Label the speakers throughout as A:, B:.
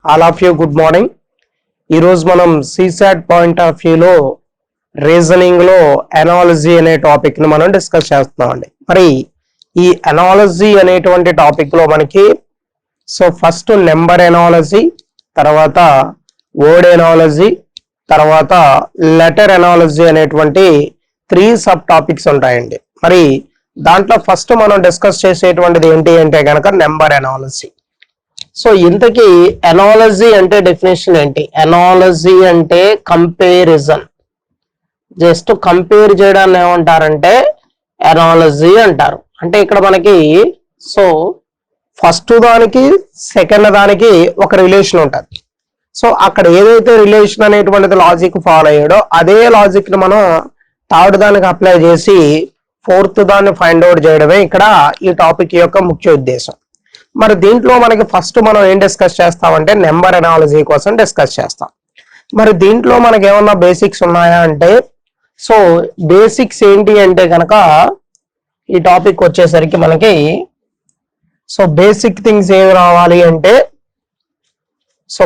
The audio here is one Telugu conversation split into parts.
A: All of you good morning. ఈరోజు మనం సిసాట్ పాయింట్ ఆఫ్ వ్యూలో రీజనింగ్ లో అనాలజీ అనే టాపిక్ ని మనం డిస్కస్ చేస్తున్నామండి. మరి ఈ అనాలజీ అనేటువంటి టాపిక్ లో మనకి ఫస్ట్ నెంబర్ అనాలజీ, తర్వాత వర్డ్ అనాలజీ, తర్వాత లెటర్ అనాలజీ అనేటువంటి 3 సబ్ టాపిక్స్ ఉంటాయండి. మరి దాంట్లో ఫస్ట్ మనం డిస్కస్ చేసేటువంటిది ఏంటి అంటే కనుక నెంబర్ అనాలజీ. ఇంతకీ అనాలజీ అంటే డెఫినేషన్ ఏంటి? అనాలజీ అంటే కంపారిజన్, జస్ట్ కంపేర్ చేయడాన్ని ఏమంటారంటే అనాలజీ అంటారు. అంటే ఇక్కడ మనకి ఫస్ట్ దానికి సెకండ్ దానికి ఒక రిలేషన్ ఉంటుంది. అక్కడ ఏదైతే రిలేషన్ అనేటువంటిది లాజిక్ ఫాలో అయ్యాడో అదే లాజిక్ ని మనం థర్డ్ దానికి అప్లై చేసి ఫోర్త్ దాన్ని ఫైండ్ అవుట్ చేయడమే ఇక్కడ ఈ టాపిక్ యొక్క ముఖ్య ఉద్దేశం. మరి దీంట్లో మనకి ఫస్ట్ మనం ఏం డిస్కస్ చేస్తామంటే నెంబర్ అనాలజీ కోసం డిస్కస్ చేస్తాం. మరి దీంట్లో మనకి ఏమన్నా బేసిక్స్ ఉన్నాయా అంటే బేసిక్స్ ఏంటి అంటే కనుక ఈ టాపిక్ వచ్చేసరికి మనకి బేసిక్ థింగ్స్ ఏమి రావాలి అంటే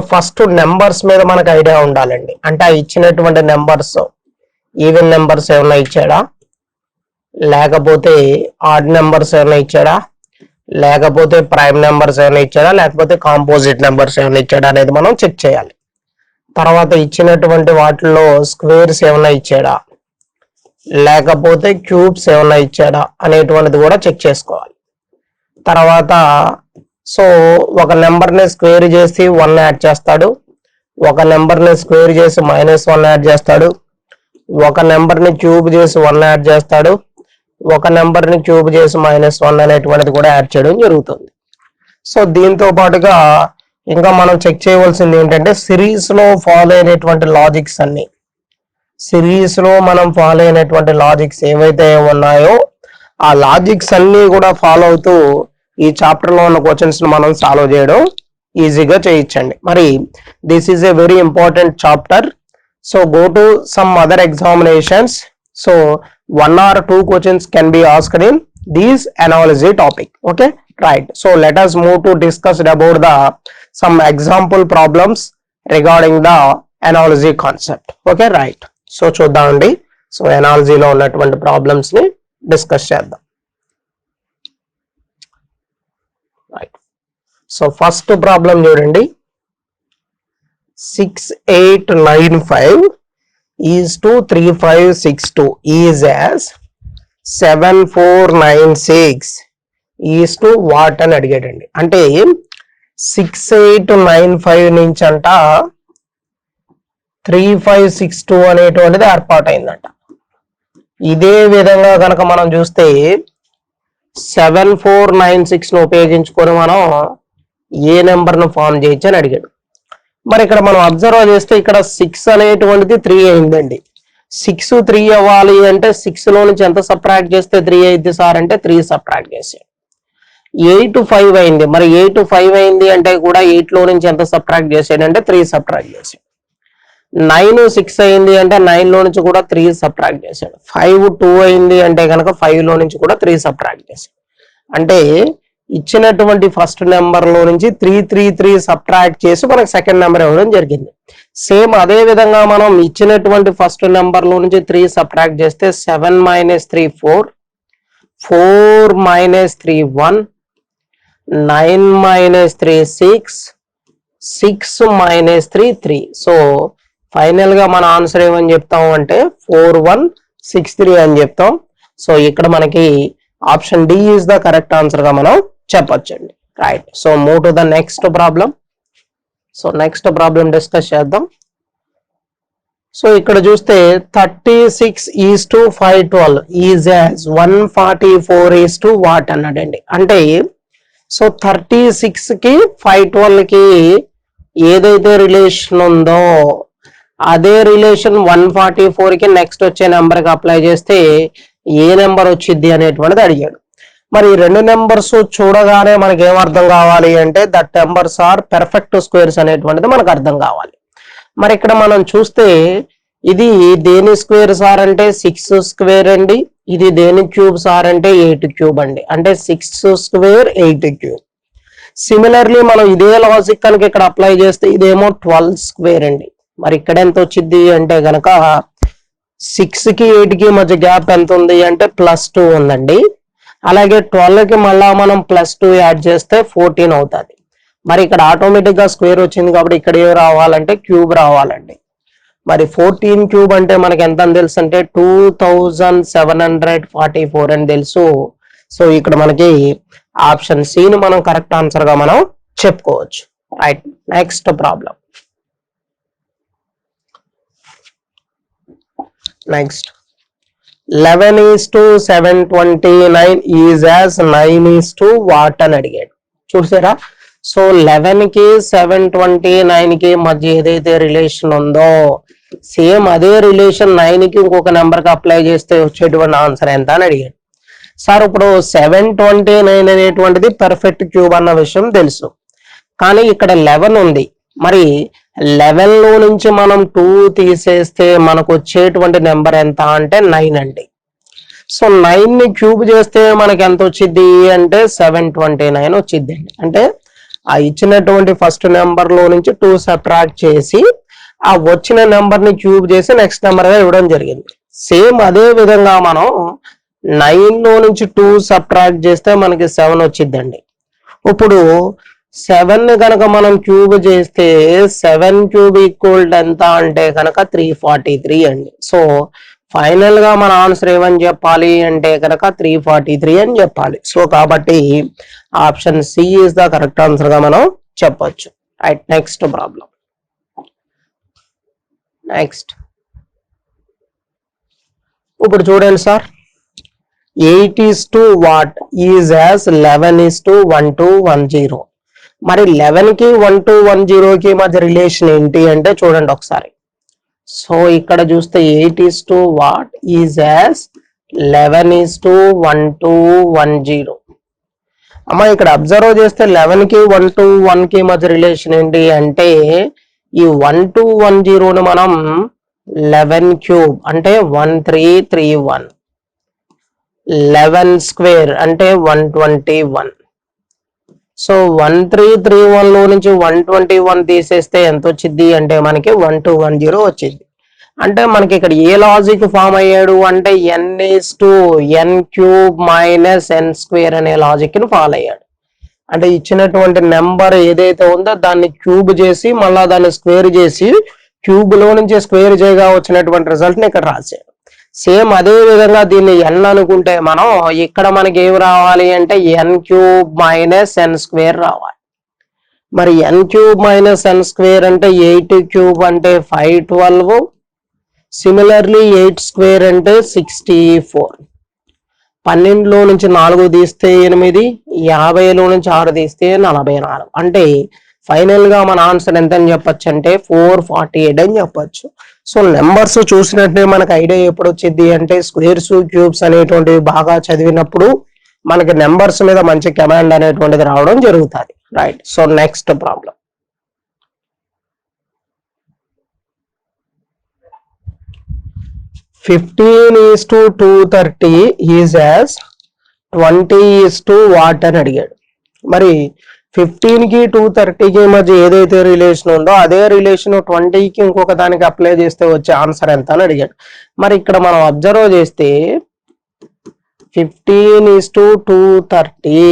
A: ఫస్ట్ నెంబర్స్ మీద మనకు ఐడియా ఉండాలండి. అంటే ఆ ఇచ్చినటువంటి నెంబర్స్ ఈవెన్ నెంబర్స్ ఏమన్నా ఇచ్చాడా, లేకపోతే ఆడ్ నెంబర్స్ ఏమైనా ఇచ్చాడా, లేకపోతే ప్రైమ్ నెంబర్స్ ఏమైనా ఇచ్చాడా, లేకపోతే కాంపోజిట్ నెంబర్స్ ఏమైనా ఇచ్చాడా అనేది మనం చెక్ చేయాలి. తర్వాత ఇచ్చినటువంటి వాటిల్లో స్క్వేర్స్ ఏమైనా ఇచ్చాడా, లేకపోతే క్యూబ్స్ ఏమైనా ఇచ్చాడా అనేటువంటిది కూడా చెక్ చేసుకోవాలి. తర్వాత ఒక నెంబర్ని స్క్వేర్ చేసి 1 యాడ్ చేస్తాడు, ఒక నెంబర్ని స్క్వేర్ చేసి -1 యాడ్ చేస్తాడు, ఒక నెంబర్ని క్యూబ్ చేసి 1 యాడ్ చేస్తాడు, ఒక నెంబర్ ని క్యూబ్ చేసి -1 అనేటువంటిది కూడా యాడ్ చేయడం జరుగుతుంది. దీంతో పాటుగా ఇంకా మనం చెక్ చేయవలసింది ఏంటంటే సిరీస్ లో ఫాలో అయినటువంటి లాజిక్స్ అన్ని, సిరీస్ లో మనం ఫాలో అయినటువంటి లాజిక్స్ ఏవైతే ఉన్నాయో ఆ లాజిక్స్ అన్ని కూడా ఫాలో అవుతూ ఈ చాప్టర్ లో ఉన్న క్వశ్చన్స్ ని మనం సాల్వ్ చేయడం ఈజీగా చేయొచ్చండి. మరి this is a very important chapter. Go to some other examinations. 1 or 2 questions can be asked in this analogy topic. Okay, right. Let us move to discuss about some example problems regarding the analogy concept. Okay, right. చూద్దామండి. analogy లో ఉన్నటువంటి ప్రాబ్లమ్స్ ని డిస్కస్ చేద్దాం. రైట్. ఫస్ట్ ప్రాబ్లం చూడండి. 6895 is to 3562 is as 7496 is to what అని అడిగాడండి. అంటే 6895 నుంచి అంట 3562 అనేటువంటిది ఏర్పాటైందంట. ఇదే విధంగా కనుక మనం చూస్తే 7496 ను ఉపయోగించుకొని మనం ఏ నెంబర్ ను ఫామ్ చేయొచ్చు అని అడిగాడు. మరి ఇక్కడ మనం అబ్జర్వ్ చేస్తే ఇక్కడ 6 అనేటువంటిది 3 అయిందండి. 6 3 అవ్వాలి అంటే 6 లో నుంచి ఎంత సబ్ట్రాక్ట్ చేస్తే 3 అయింది సార్ అంటే 3 సబ్ట్రాక్ట్ చేసాడు. 8 5 అయింది. మరి 8 5 అయింది అంటే కూడా 8 లో నుంచి ఎంత సబ్ట్రాక్ట్ చేసాడు అంటే 3 సబ్ట్రాక్ట్ చేసాడు. 9 6 అయింది అంటే 9 లో నుంచి కూడా 3 సబ్ట్రాక్ట్ చేసాడు. 5 2 అయింది అంటే కనుక 5 లో నుంచి కూడా 3 సబ్ట్రాక్ట్ చేసాడు. అంటే ఇచ్చినటువంటి ఫస్ట్ నెంబర్ లో నుంచి 3 సబ్ట్రాక్ట్ చేసి మనకు సెకండ్ నెంబర్ ఇవ్వడం జరిగింది. సేమ్ అదే విధంగా మనం ఇచ్చినటువంటి ఫస్ట్ నెంబర్ లో నుంచి 3 సబ్ట్రాక్ట్ చేస్తే 7 - 3 4, 4 - 3 1, 9 - 3 6, 6 - 3 3. ఫైనల్ గా మన ఆన్సర్ ఏమని చెప్తాం అంటే 4163 అని చెప్తాం. ఇక్కడ మనకి option D is the correct answer గా మనం చెప్పొచ్చండి. Right. Move to the next problem. Next problem discuss చేద్దాం. ఇక్కడ చూస్తే 36 is to 512 is as 144 is to what అన్నాడండి. అంటే 36 కి 512 కి ఏదైతే రిలేషన్ ఉందో అదే రిలేషన్ 144 కి నెక్స్ట్ వచ్చే నెంబర్ కి అప్లై చేస్తే ఏ నెంబర్ వచ్చింది అనేటువంటిది అడిగాడు. మరి 2 నెంబర్స్ చూడగానే మనకి ఏం అర్థం కావాలి అంటే that numbers are perfect squares అనేటువంటిది మనకు అర్థం కావాలి. మరి ఇక్కడ మనం చూస్తే ఇది దేని స్క్వేర్ సార్ అంటే 6 స్క్వేర్ అండి. ఇది దేని క్యూబ్ సార్ అంటే 8 క్యూబ్ అండి. అంటే 6 స్క్వేర్ 8 క్యూబ్. సిమిలర్లీ మనం ఇదే లాజిక్ కనుక ఇక్కడ అప్లై చేస్తే ఇదేమో 12 స్క్వేర్ అండి. మరి ఇక్కడ ఎంత వచ్చింది అంటే గనక 6 కి 8 కి మధ్య గ్యాప్ ఎంత ఉంది అంటే +2 ఉందండి. అలాగే 12 కి మళ్ళా మనం +2 యాడ్ చేస్తే 14 అవుతుంది. మరి ఇక్కడ ఆటోమేటిక్ గా స్క్వేర్ వచ్చింది కాబట్టి ఇక్కడ ఏం రావాలంటే క్యూబ్ రావాలండి. మరి 14 క్యూబ్ అంటే మనకి ఎంత అని తెలుసు అంటే 2744 అని తెలుసు. సో ఇక్కడ మనకి ఆప్షన్ సి ని మనం కరెక్ట్ ఆన్సర్ గా మనం చెప్పుకోవచ్చు. Right, next problem. Next 11:729 is as 9:what అని అడిగాడు. చూసారా? సో 11 కి 729 కి మధ్య ఏదైతే రిలేషన్ ఉందో సేమ్ అదే రిలేషన్ 9 కి ఇంకొక నెంబర్ కి అప్లై చేస్తే వచ్చేటువంటి ఆన్సర్ ఎంత అని అడిగాడు. సార్ ఇప్పుడు 729 అనేటువంటిది పర్ఫెక్ట్ క్యూబ్ అన్న విషయం తెలుసు, కానీ ఇక్కడ 11 ఉంది. మరి 11 లో నుంచి మనం 2 తీసేస్తే మనకు వచ్చేటువంటి నెంబర్ ఎంత అంటే 9 అండి. సో 9 ని క్యూబ్ చేస్తే మనకి ఎంత వచ్చింది అంటే 729 వచ్చింది అండి. అంటే ఆ ఇచ్చినటువంటి ఫస్ట్ నెంబర్ లో నుంచి 2 సబ్ట్రాక్ట్ చేసి ఆ వచ్చిన నెంబర్ ని క్యూబ్ చేసి నెక్స్ట్ నెంబర్ గా ఇవ్వడం జరిగింది. సేమ్ అదే విధంగా మనం 9 లో నుంచి 2 సబ్ట్రాక్ట్ చేస్తే మనకి 7 వచ్చిందండి. ఇప్పుడు 7 ని కనుక మనం క్యూబ్ చేస్తే 7 క్యూబ్ ఈక్వల్ ఎంత అంటే కనుక 343 అండి. సో ఫైనల్ గా మన ఆన్సర్ ఏమని చెప్పాలి అంటే కనుక 343 అని చెప్పాలి. సో కాబట్టి option C is the correct answer గా మనం చెప్పొచ్చు. Right, next problem. నెక్స్ట్ ఇప్పుడు చూడండి సార్, 8:what ఈజ్ యాజ్ 11:1210. మరి 11 కి 1210 కి మధ్య రిలేషన్ ఏంటి అంటే చూడండి ఒకసారి. సో ఇక్కడ చూస్తే 8:what ఈజ్ యాజ్ 11:1210. అమ్మా ఇక్కడ అబ్జర్వ్ చేస్తే 11 కి 121 కి మధ్య రిలేషన్ ఏంటి అంటే ఈ 1210 ని మనం 11 క్యూబ్ అంటే 1331, 11 స్క్వేర్ అంటే 121. సో 1331 లో నుంచి 121 తీసేస్తే ఎంత వచ్చింది అంటే మనకి 1210 వచ్చింది. అంటే మనకి ఇక్కడ ఏ లాజిక్ ఫామ్ అయ్యాడు అంటే n cube minus n square అనే లాజిక్ ని ఫాలో అయ్యాడు. అంటే ఇచ్చినటువంటి నెంబర్ ఏదైతే ఉందో దాన్ని క్యూబ్ చేసి మళ్ళా దాన్ని స్క్వేర్ చేసి క్యూబ్ లో నుంచి స్క్వేర్ చేయగా వచ్చినటువంటి రిజల్ట్ ని ఇక్కడ రాశాడు. సేమ్ అదే విధంగా దీన్ని n అనుకుంటే మనం ఇక్కడ మనకి ఏమి రావాలి అంటే n cube minus n square రావాలి. మరి n cube minus n square అంటే 8 క్యూబ్ అంటే 512, సిమిలర్లీ 8 స్క్వేర్ అంటే 64. 12 లో నుంచి 4 తీస్తే 8, 50 లో నుంచి 6 తీస్తే 44. అంటే ఫైనల్ గా మన ఆన్సర్ ఎంత అని చెప్పొచ్చు అంటే 448 అని చెప్పొచ్చు. సో నెంబర్స్ చూసినట్టే మనకు ఐడియా ఎప్పుడు వచ్చింది అంటే స్క్వేర్స్ క్యూబ్స్ అనేటువంటివి బాగా చదివినప్పుడు మనకి నెంబర్స్ మీద మంచి కమాండ్ అనేటువంటిది రావడం జరుగుతుంది. Right, so next problem. (15:230 is as 20:what అని అడిగాడు. మరి 15 కి 230 కి మధ్య ఏదైతే రిలేషన్ ఉందో అదే రిలేషన్ 20 కి ఇంకొక దానికి అప్లై చేస్తే వచ్చే ఆన్సర్ ఎంత అని అడిగాడు. మరి ఇక్కడ మనం అబ్జర్వ్ చేస్తే 15:230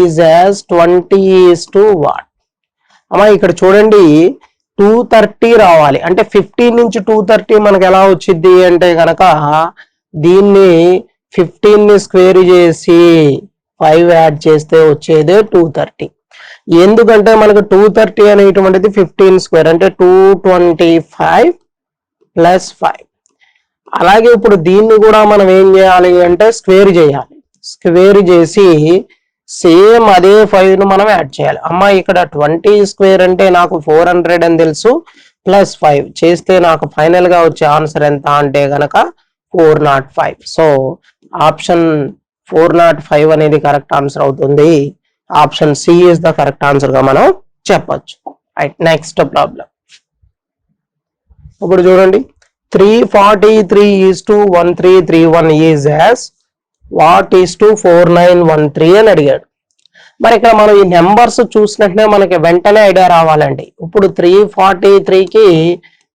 A: ఈజ్ యాజ్ 20:what. అమ్మా ఇక్కడ చూడండి 230 రావాలి అంటే 15 నుంచి 230 మనకు ఎలా వచ్చింది అంటే కనుక దీన్ని 15 ని స్క్వేర్ చేసి 5 యాడ్ చేస్తే వచ్చేదే 230. ఎందుకంటే మనకు 230 అనేటువంటిది 15 స్క్వేర్ అంటే 225 ప్లస్ 5. అలాగే ఇప్పుడు దీన్ని కూడా మనం ఏం చేయాలి అంటే స్క్వేర్ చేయాలి. స్క్వేర్ చేసి సేమ్ అదే 5 ను మనం యాడ్ చేయాలి. అమ్మా ఇక్కడ 20 స్క్వేర్ అంటే నాకు 400 అని తెలుసు, ప్లస్ 5 చేస్తే నాకు ఫైనల్ గా వచ్చే ఆన్సర్ ఎంత అంటే గనక 405. సో ఆప్షన్ 405 అనేది కరెక్ట్ ఆన్సర్ అవుతుంది. Option C is the correct answer గా మనం చెప్పొచ్చు. Right, next problem. ఇప్పుడు చూడండి 343:1331 is as what is to 4913 అని అడిగాడు. మరి ఇక్కడ మనం ఈ నెంబర్స్ చూసినట్లే మనకి వెంటనే ఐడియా రావాలండి. ఇప్పుడు 343కి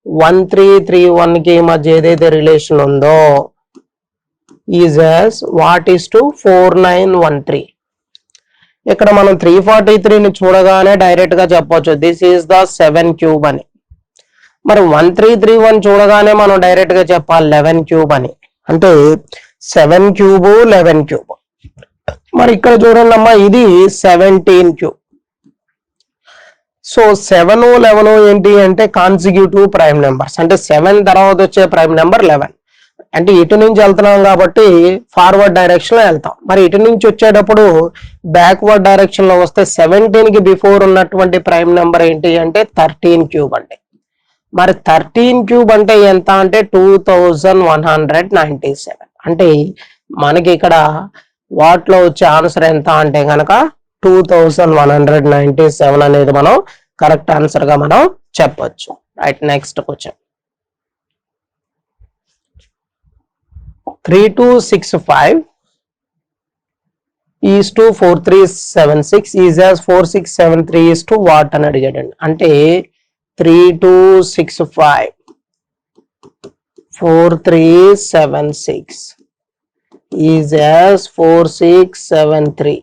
A: 1331కి మధ్య ఏదైతే రిలేషన్ ఉందో is as what is to 4913. ఇక్కడ మనం 343ని చూడగానే డైరెక్ట్ గా చెప్పొచ్చు దిస్ ఈజ్ ద 7 క్యూబ్ అని. మరి 1331 చూడగానే మనం డైరెక్ట్ గా చెప్పాలి 11 క్యూబ్ అని. అంటే 7 క్యూబ్ 11 క్యూబ్. మరి ఇక్కడ చూడండి అమ్మా ఇది 17 క్యూబ్. సో 7 11 ఏంటి అంటే కాన్సిక్యూటివ్ ప్రైమ్ నెంబర్స్. అంటే 7 తర్వాత వచ్చే ప్రైమ్ నెంబర్ 11. అంటే ఇటు నుంచి వెళ్తున్నాం కాబట్టి ఫార్వర్డ్ డైరెక్షన్ లో వెళ్తాం. మరి ఇటు నుంచి వచ్చేటప్పుడు బ్యాక్వర్డ్ డైరెక్షన్ లో వస్తే 17 కి బిఫోర్ ఉన్నటువంటి ప్రైమ్ నెంబర్ ఏంటి అంటే 13 క్యూబ్ అండి. మరి 13 క్యూబ్ అంటే ఎంత అంటే 2197. అంటే మనకి ఇక్కడ వాటిలో వచ్చే ఆన్సర్ ఎంత అంటే కనుక 2197 అనేది మనం కరెక్ట్ ఆన్సర్ గా మనం చెప్పొచ్చు. Right, next question. 3265 is to 4376 is as 4673 is to what అని అడిగాడండి. అంటే 3265 4376 is as 4673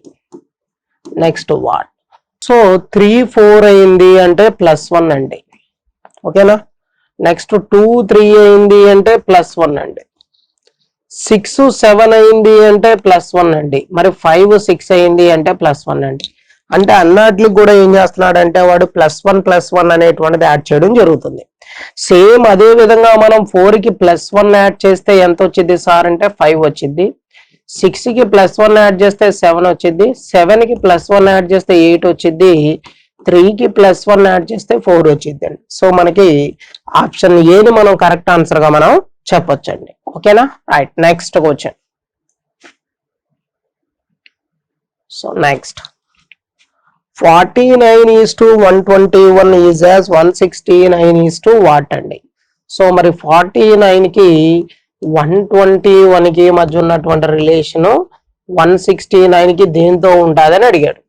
A: next what. So 3 4 అయింది అంటే +1 అండి. ఓకేనా. నెక్స్ట్ 2 3 అయింది అంటే +1 అండి. 6 7 అయింది అంటే +1 అండి. మరి 5 6 అయింది అంటే +1 అండి. అంటే అన్నట్లు కూడా ఏం చేస్తున్నాడు అంటే వాడు +1 అనేటువంటిది యాడ్ చేయడం జరుగుతుంది. సేమ్ అదే విధంగా మనం 4 కి +1 యాడ్ చేస్తే ఎంత వచ్చింది సార్ అంటే 5 వచ్చింది. 6 కి +1 యాడ్ చేస్తే 7 వచ్చింది. 7 కి +1 యాడ్ చేస్తే 8 వచ్చింది. 3 కి +1 యాడ్ చేస్తే 4 వచ్చింది అండి. సో మనకి ఆప్షన్ ఏది మనం కరెక్ట్ ఆన్సర్ గా మనం చెప్పొచ్చండి. ఓకేనా. Right, next question. So next 49 is to 121 is as 169 is to what అండి. సో మరి 49 కి 121 కి మధ్య ఉన్నటువంటి రిలేషన్ 169 కి దేంతో ఉంటుందని అడిగాడు.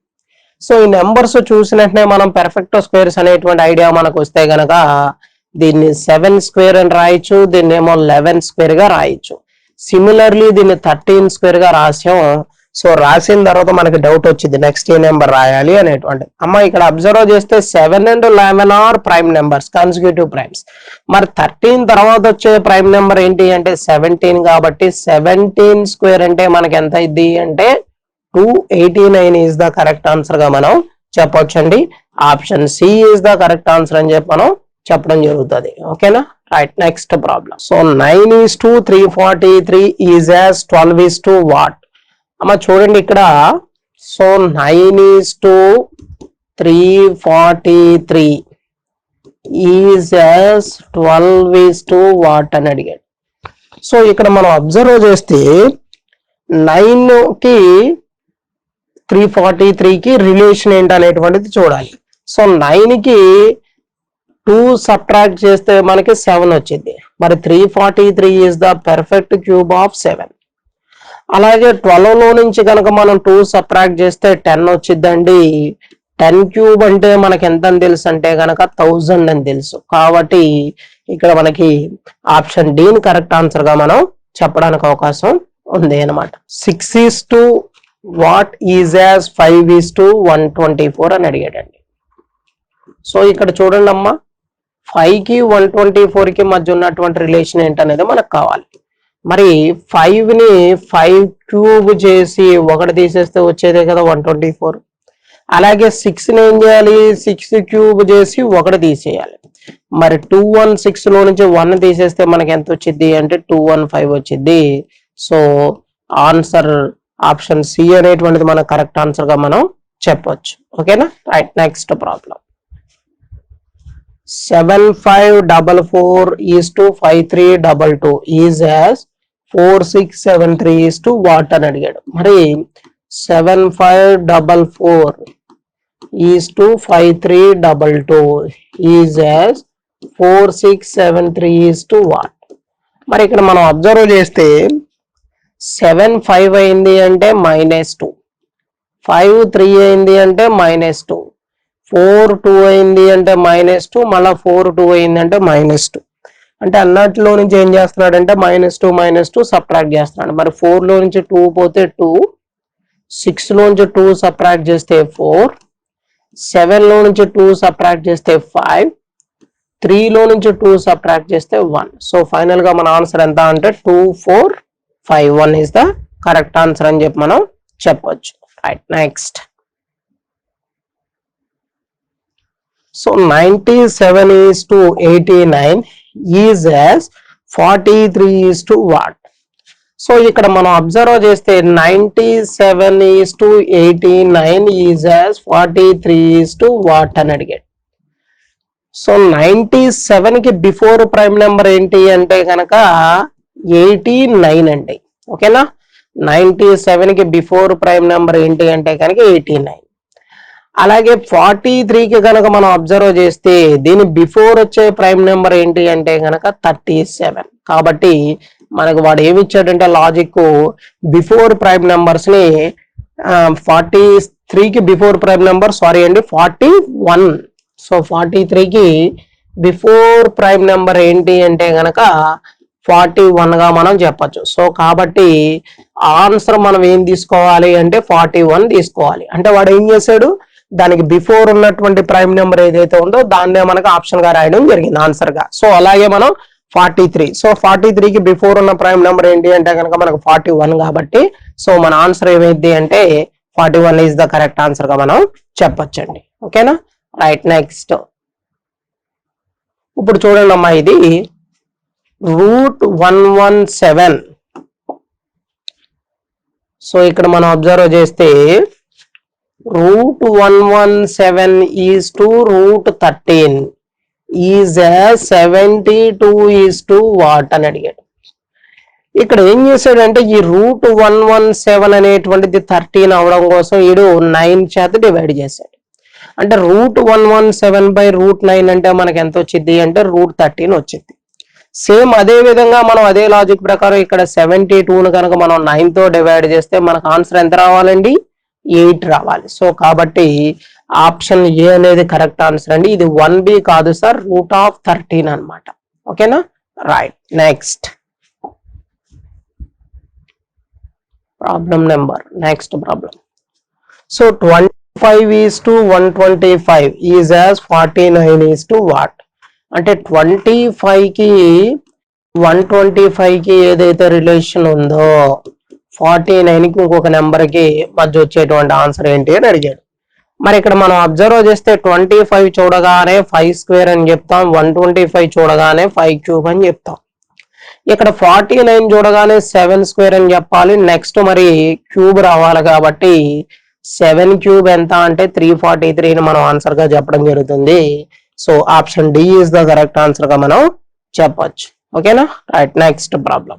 A: సో ఈ నెంబర్స్ చూసినట్లే మనం పెర్ఫెక్ట్ స్క్వేర్స్ అనేటువంటి ఐడియా మనకు వస్తే గనక దీన్ని 7 స్క్వేర్ అని రాయొచ్చు, దీన్ని ఏమో 11 స్క్వేర్ గా రాయొచ్చు. సిమిలర్లీ దీన్ని 13 స్క్వేర్ గా రాసాం. సో రాసిన తర్వాత మనకి డౌట్ వచ్చింది నెక్స్ట్ ఏ నెంబర్ రాయాలి అనేటువంటి. అమ్మ ఇక్కడ అబ్జర్వ్ చేస్తే 7 and 11 are prime numbers, consecutive primes. మరి 13 తర్వాత వచ్చే ప్రైమ్ నెంబర్ ఏంటి అంటే 17 కాబట్టి 17 స్క్వేర్ అంటే మనకి ఎంత అయింది అంటే 289 ఈజ్ ద కరెక్ట్ ఆన్సర్ గా మనం చెప్పొచ్చండి. Option C is the correct answer అని చెప్పి మనం చెప్పడం జరుగుతుంది. ఓకేనా. Right, next problem. So 9 is to 343 is as 12 is to what. అమ్మ చూడండి ఇక్కడ. So 9 is to 343 is as 12 is to what అని అడిగాడు. సో ఇక్కడ మనం అబ్జర్వ్ చేస్తే 9 కి 343 కి రిలేషన్ ఏంటి అనేటువంటిది చూడాలి. సో 9 కి 2 సబ్ట్రాక్ట్ చేస్తే మనకి 7 వచ్చింది. మరి 343 is the perfect cube of 7. అలాగే 12 లో నుంచి కనుక మనం 2 సబ్ట్రాక్ట్ చేస్తే 10 వచ్చిందండి. 10 క్యూబ్ అంటే మనకి ఎంత అని తెలుసు అంటే కనుక 1000 అని తెలుసు. కాబట్టి ఇక్కడ మనకి ఆప్షన్ డి ని కరెక్ట్ ఆన్సర్ గా మనం చెప్పడానికి అవకాశం ఉంది అన్నమాట. 6 is to what is as 5 is to 124 అని అడిగాడండి. సో ఇక్కడ చూడండి అమ్మా, 5 కి 124 కి మధ్య ఉన్నటువంటి రిలేషన్ ఏంటనేది మనకు కావాలి. మరి 5 ని 5 క్యూబ్ చేసి 1 తీసేస్తే వచ్చేదే కదా 124. అలాగే 6 ని ఏం చేయాలి, 6 క్యూబ్ చేసి 1 తీసేయాలి. మరి 216 లో నుంచి 1 తీసేస్తే మనకి ఎంత వచ్చింది అంటే 215 వచ్చింది. సో ఆన్సర్ ఆప్షన్ సి అనేటువంటిది మన కరెక్ట్ ఆన్సర్ గా మనం చెప్పొచ్చు. ఓకేనా. Right, next problem. 7544 is to 5322 is as 4673 is to what అని అడిగాడు. మరి 7544 is to 5322 is as 4673 is to what. మరి ఇక్కడ మనం అబ్జర్వ్ చేస్తే 7 5 అయింది అంటే -2, 5 3 అయింది అంటే -2, 4 2 అయింది అంటే -2, మళ్ళీ 4 2 అయింది అంటే -2. అంటే అన్నట్లో నుంచి ఏం చేస్తున్నాడు అంటే -2 సబ్ట్రాక్ట్ చేస్తున్నాడు. మరి 4 లో నుంచి 2 పోతే 2, 6 లో నుంచి 2 సబ్ట్రాక్ట్ చేస్తే 4, 7 లో నుంచి 2 సబ్ట్రాక్ట్ చేస్తే 5, 3 లో నుంచి 2 సబ్ట్రాక్ట్ చేస్తే 1. సో ఫైనల్ గా మన ఆన్సర్ ఎంత అంటే 2 4 5 1 ఇస్ ద కరెక్ట్ ఆన్సర్ అని చెప్పి మనం చెప్పొచ్చు. Right, next. So 97:89 is as 43:what. So ఇక్కడ మనం అబ్జర్వ్ చేస్తే 97:89 is as 43:what అని అడిగాడు. సో 97 కి బిఫోర్ ప్రైమ్ నెంబర్ ఏంటి అంటే కనుక 89 అండి. ఓకేనా, 97 కి బిఫోర్ ప్రైమ్ నెంబర్ ఏంటి అంటే కనుక 89. అలాగే 43 కి కనుక మనం అబ్జర్వ్ చేస్తే దీని బిఫోర్ వచ్చే ప్రైమ్ నెంబర్ ఏంటి అంటే కనుక 37. కాబట్టి మనకు వాడు ఏమి ఇచ్చాడంటే లాజిక్ బిఫోర్ ప్రైమ్ నెంబర్స్ ని 43 కి బిఫోర్ ప్రైమ్ నెంబర్ 41. సో 43 కి బిఫోర్ ప్రైమ్ నెంబర్ ఏంటి అంటే గనక 41 గా మనం చెప్పొచ్చు. సో కాబట్టి ఆన్సర్ మనం ఏం తీసుకోవాలి అంటే 41 తీసుకోవాలి. అంటే వాడు ఏం చేశాడు, దానికి బిఫోర్ ఉన్నటువంటి ప్రైమ్ నెంబర్ ఏదైతే ఉందో దాన్నే మనకు ఆప్షన్ గా రాయడం జరిగింది ఆన్సర్ గా. సో అలాగే మనం 43, సో 43 కి బిఫోర్ ఉన్న ప్రైమ్ నెంబర్ ఏంటి అంటే కనుక మనకు 41 కాబట్టి సో మన ఆన్సర్ ఏమైంది అంటే 41 ఈజ్ ద కరెక్ట్ ఆన్సర్ గా మనం చెప్పొచ్చండి. ఓకేనా, రైట్, నెక్స్ట్. ఇప్పుడు చూడండి అమ్మా, ఇది √117. సో ఇక్కడ మనం అబ్జర్వ్ చేస్తే √117 is to √13 is as 72:what అని అడిగాడు. ఇక్కడ ఏం చేశాడంటే ఈ √117 అనేటువంటిది 13 అవడం కోసం వీడు 9 చేత డివైడ్ చేశాడు. అంటే √117/√9 అంటే మనకి ఎంత వచ్చింది అంటే √13 వచ్చింది. సేమ్ అదే విధంగా మనం అదే లాజిక్ ప్రకారం ఇక్కడ 72ను కనుక మనం 9 తో డివైడ్ చేస్తే మనకు ఆన్సర్ ఎంత రావాలండి, 8 రావాలి. సో కాబట్టి ఆప్షన్ ఏ అనేది కరెక్ట్ ఆన్సర్ అండి. ఇది 1B కాదు సార్, √13 అన్నమాట. ఓకేనా, right, next problem number. Next problem. So 25:125 is as 49:what. అంటే 25 కి 125 కి ఏదైతే రిలేషన్ ఉందో 49 కి ఇంకొక నెంబర్ కి మధ్య వచ్చేటువంటి ఆన్సర్ ఏంటి అని అడిగాడు. మరి ఇక్కడ మనం అబ్జర్వ్ చేస్తే 25 చూడగానే 5² అని చెప్తాం, 125 చూడగానే 5³ అని చెప్తాం. ఇక్కడ 49 చూడగానే 7² అని చెప్పాలి. నెక్స్ట్ మరి క్యూబ్ రావాలి కాబట్టి 7³ ఎంత అంటే 343 ని మనం ఆన్సర్ గా చెప్పడం జరుగుతుంది. So option D is the correct answer గా మనం చెప్పొచ్చు. ఓకేనా, రైట్, నెక్స్ట్ ప్రాబ్లం.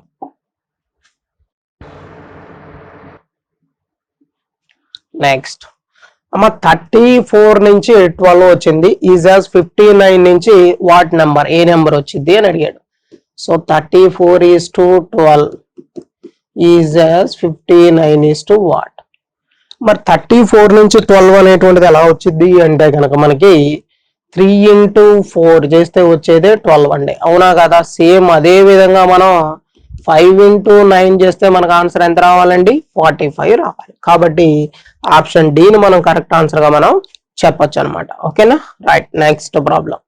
A: నెక్స్ట్ అమ్మ 34 నుంచి 12 వచ్చింది. ఈజ్ యాజ్ 59 నుంచి వాట్ నెంబర్, ఏ నెంబర్ వచ్చింది అని అడిగాడు. So 34:12 is as 59:what. మరి 34 నుంచి 12 అనేటువంటిది ఎలా వచ్చింది అంటే కనుక మనకి 3 × 4 చేస్తే వచ్చేదే 12 అండి. అవునా కదా, సేమ్ అదే విధంగా మనం 5 × 9 చేస్తే మనకు ఆన్సర్ ఎంత రావాలండి, 45 రావాలి. కాబట్టి ఆప్షన్ డి ని మనం కరెక్ట్ ఆన్సర్ గా మనం చెప్పొచ్చు అనమాట. ఓకేనా, right, next problem.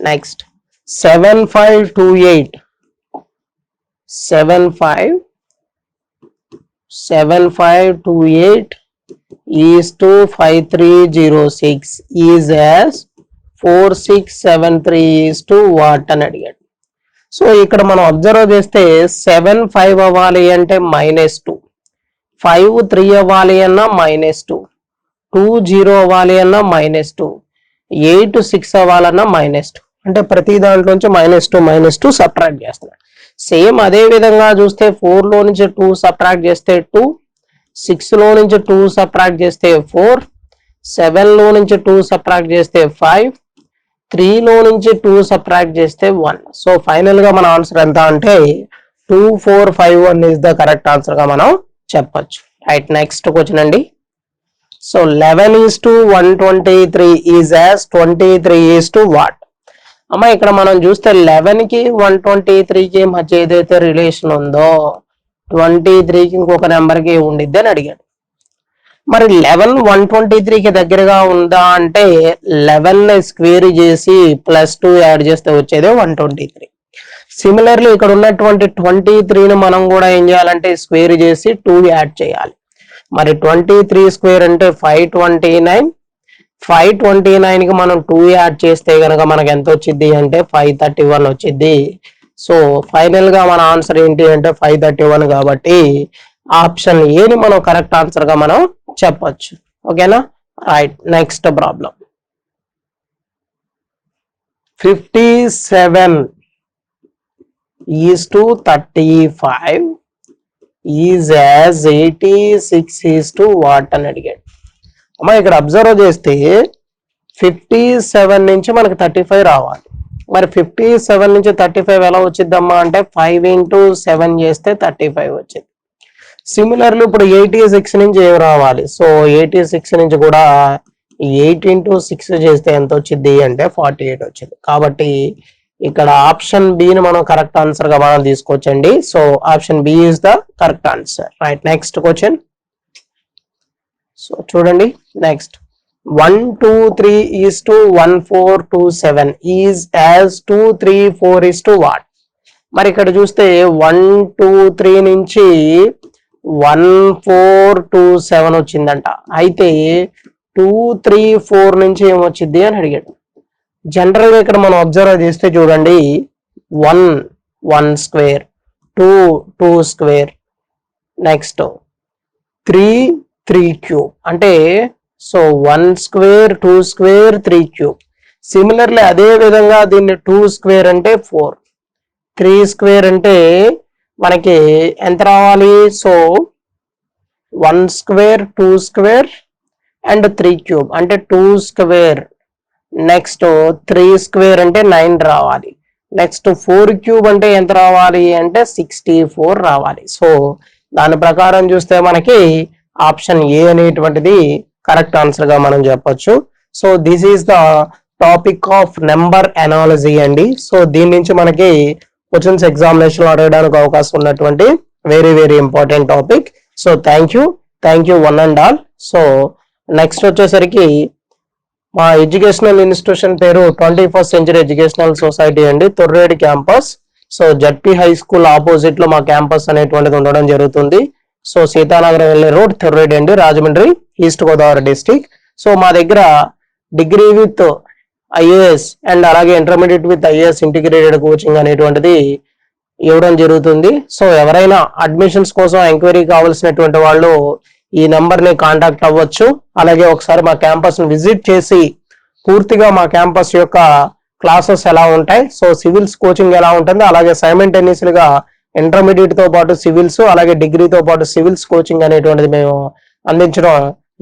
A: Next 7528 is to 5306 is as 4673 is to what అని అడిగాడు. సో ఇక్కడ మనం అబ్జర్వ్ చేస్తే 7 5 అవ్వాలి అంటే -2, 5 3 అవ్వాలి అన్నా -2, 2 0 అవ్వాలి అన్నా -2, 8 6 అవ్వాలన్నా -2. అంటే ప్రతి దాంట్లోంచి -2 సబ్ట్రాక్ట్ చేస్తున్నాడు. సేమ్ అదే విధంగా చూస్తే 4 లో నుంచి 2 సబ్ట్రాక్ట్ చేస్తే 2, 6 లో నుంచి 2 సబ్ట్రాక్ట్ చేస్తే 4, 7 లో నుంచి 2 సబ్ట్రాక్ట్ చేస్తే 5, 3 లో నుంచి 2 సబ్ట్రాక్ట్ చేస్తే 1. సో ఫైనల్ గా మన ఆన్సర్ ఎంత అంటే 2451 ఇస్ ద కరెక్ట్ ఆన్సర్ గా మనం చెప్పొచ్చు. రైట్ నెక్స్ట్ క్వశ్చన్ అండి. So 11:123 is as 23 is to what? అమ్మ ఇక్కడ మనం చూస్తే 11 కి 123 కి మధ్య ఏదైతే రిలేషన్ ఉందో 23 కి ఇంకొక నెంబర్ కి ఉండిద్ది అని అడిగాడు. మరి 11 123 కి దగ్గరగా ఉందా అంటే 11 స్క్వేర్ చేసి +2 యాడ్ చేస్తే వచ్చేదే 123. సిమిలర్లీ ఇక్కడ ఉన్నటువంటి 23ని మనం కూడా ఏం చేయాలంటే స్క్వేర్ చేసి 2 యాడ్ చేయాలి. మరి 23 స్క్వేర్ అంటే 529. 529 కి మనం 2 యాడ్ చేస్తే గనక మనకి ఎంత వచ్చింది అంటే 531 వచ్చింది. సో ఫైనల్ గా మన ఆన్సర్ ఏంటి అంటే 531 కాబట్టి ఆప్షన్ ఏని మనం కరెక్ట్ ఆన్సర్ గా మనం చెప్పొచ్చు. ఓకేనా? Right next problem. 57:35 is as 86 is to what అని అడిగాడు. అమ్మా ఇక్కడ అబ్జర్వ్ చేస్తే 57 నుంచి మనకి 35 రావాలి. మరి 57 నుంచి 35 ఎలా వచ్చిద్దమ్మా అంటే 5 into 7 చేస్తే 35 వచ్చింది. సిమిలర్లీ ఇప్పుడు 86 నుంచి ఏం రావాలి? సో 86 నుంచి కూడా 8 into 6 చేస్తే ఎంత వచ్చింది అంటే 48 వచ్చింది. కాబట్టి ఇక్కడ ఆప్షన్ బి ని మనం కరెక్ట్ ఆన్సర్ గా మనం తీసుకోవచ్చండి. So option B is the correct answer. Right next question. So చూడండి next 123 is to 1427 is as 234 is to what? మరి ఇక్కడ చూస్తే 123 నుంచి 1427 వచ్చిందంట. అయితే 234 నుంచి ఏమొచ్చింది అని అడిగాడు. జనరల్ గా ఇక్కడ మనం అబ్జర్వ్ చేస్తే చూడండి 1 స్క్వేర్, 2 స్క్వేర్, నెక్స్ట్ 3 క్యూబ్ అంటే so 1 square, 2 square, 3 cube. Similarly అదే విధంగా దీన్ని 2 స్క్వేర్ అంటే 4, 3 స్క్వేర్ అంటే మనకి ఎంత రావాలి? So 1 square, 2 square and 3 cube అంటే 2 స్క్వేర్. నెక్స్ట్ 3 స్క్వేర్ అంటే 9 రావాలి. నెక్స్ట్ 4 క్యూబ్ అంటే ఎంత రావాలి అంటే 64 రావాలి. సో దాని ప్రకారం చూస్తే మనకి ఆప్షన్ ఏ అనేటువంటిది కరెక్ట్ ఆన్సర్ గా మనం చెప్పొచ్చు. So this is the topic of number analogy అండి. సో దీని నుంచి మనకి క్వశ్చన్స్ ఎగ్జామినేషన్ లో అడగడానికి అవకాశం ఉన్నటువంటి very very important topic. So thank you one and all. So next వచ్చేసరికి మా ఎడ్యుకేషనల్ ఇన్స్టిట్యూషన్ పేరు 21st సెంచరీ ఎడ్యుకేషనల్ సొసైటీ అండి, Torredi campus. So ZP high school opposite లో మా క్యాంపస్ అనేటువంటిది ఉండడం జరుగుతుంది. సో సీతానగరం వెళ్ళే రోడ్, తొర్రేడి అండి, Rajahmundry, east Godavari district. So మా దగ్గర డిగ్రీ విత్ ఐఏఎస్ అండ్ అలాగే intermediate with IAS integrated coaching అనేటువంటిది ఇవ్వడం జరుగుతుంది. సో ఎవరైనా అడ్మిషన్స్ కోసం ఎంక్వైరీ కావాల్సినటువంటి వాళ్ళు ఈ నంబర్ ని కాంటాక్ట్ అవ్వచ్చు. అలాగే ఒకసారి మా క్యాంపస్ ని విజిట్ చేసి పూర్తిగా మా క్యాంపస్ యొక్క క్లాసెస్ ఎలా ఉంటాయి, సో సివిల్స్ కోచింగ్ ఎలా ఉంటుంది, అలాగే సైమల్టేనియస్లీ గా ఇంటర్మీడియట్ తో పాటు సివిల్స్ అలాగే డిగ్రీతో పాటు సివిల్స్ కోచింగ్ అనేటువంటిది మేము అందించడం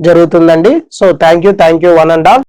A: జరుగుతుందండి. So thank you one and all.